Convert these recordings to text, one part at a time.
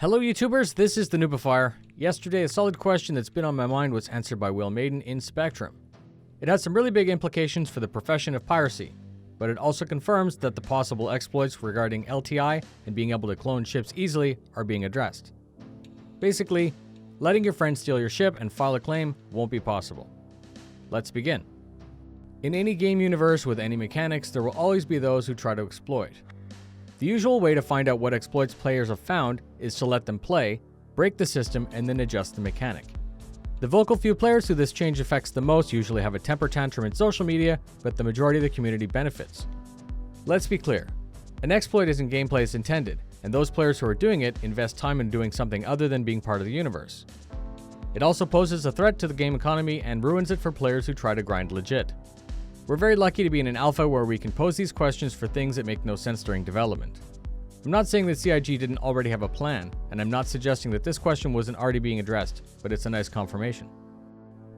Hello YouTubers, this is the Noobifier. Yesterday, a solid question that's been on my mind was answered by Maden in Spectrum. It has some really big implications for the profession of piracy, but it also confirms that the possible exploits regarding LTI and being able to clone ships easily are being addressed. Basically, letting your friend steal your ship and file a claim won't be possible. Let's begin. In any game universe with any mechanics, there will always be those who try to exploit. The usual way to find out what exploits players have found is to let them play, break the system, and then adjust the mechanic. The vocal few players who this change affects the most usually have a temper tantrum in social media, but the majority of the community benefits. Let's be clear, an exploit isn't gameplay as intended, and those players who are doing it invest time in doing something other than being part of the universe. It also poses a threat to the game economy and ruins it for players who try to grind legit. We're very lucky to be in an alpha where we can pose these questions for things that make no sense during development. I'm not saying that CIG didn't already have a plan, and I'm not suggesting that this question wasn't already being addressed, but it's a nice confirmation.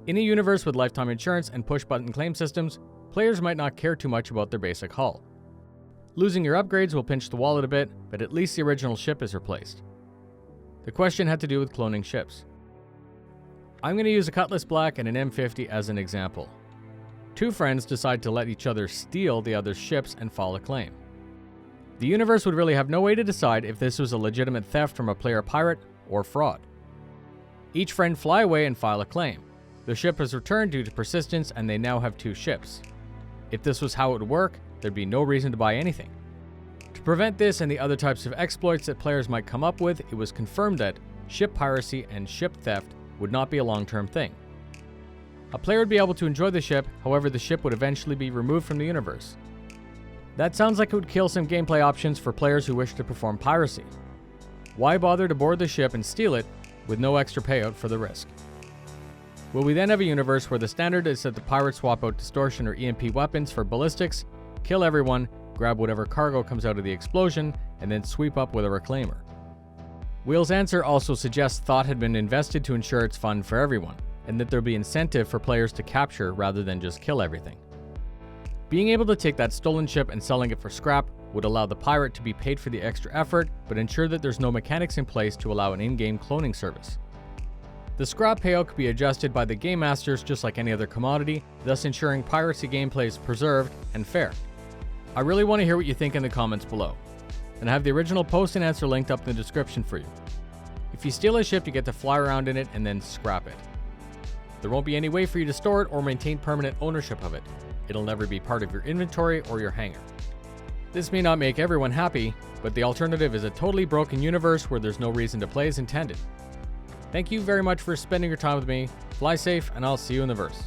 In a universe with lifetime insurance and push-button claim systems, players might not care too much about their basic hull. Losing your upgrades will pinch the wallet a bit, but at least the original ship is replaced. The question had to do with cloning ships. I'm going to use a Cutlass Black and an M50 as an example. Two friends decide to let each other steal the other's ships and file a claim. The universe would really have no way to decide if this was a legitimate theft from a player pirate or fraud. Each friend fly away and file a claim. The ship is returned due to persistence and they now have two ships. If this was how it would work, there'd be no reason to buy anything. To prevent this and the other types of exploits that players might come up with, it was confirmed that ship piracy and ship theft would not be a long-term thing. A player would be able to enjoy the ship, however the ship would eventually be removed from the universe. That sounds like it would kill some gameplay options for players who wish to perform piracy. Why bother to board the ship and steal it with no extra payout for the risk? Will we then have a universe where the standard is that the pirates swap out distortion or EMP weapons for ballistics, kill everyone, grab whatever cargo comes out of the explosion, and then sweep up with a reclaimer? Will's answer also suggests thought had been invested to ensure it's fun for everyone, and that there'll be incentive for players to capture rather than just kill everything. Being able to take that stolen ship and selling it for scrap would allow the pirate to be paid for the extra effort, but ensure that there's no mechanics in place to allow an in-game cloning service. The scrap payout could be adjusted by the game masters just like any other commodity, thus ensuring piracy gameplay is preserved and fair. I really want to hear what you think in the comments below, and I have the original post and answer linked up in the description for you. If you steal a ship, you get to fly around in it and then scrap it. There won't be any way for you to store it or maintain permanent ownership of it. It'll never be part of your inventory or your hangar. This may not make everyone happy, but the alternative is a totally broken universe where there's no reason to play as intended. Thank you very much for spending your time with me. Fly safe, and I'll see you in the verse.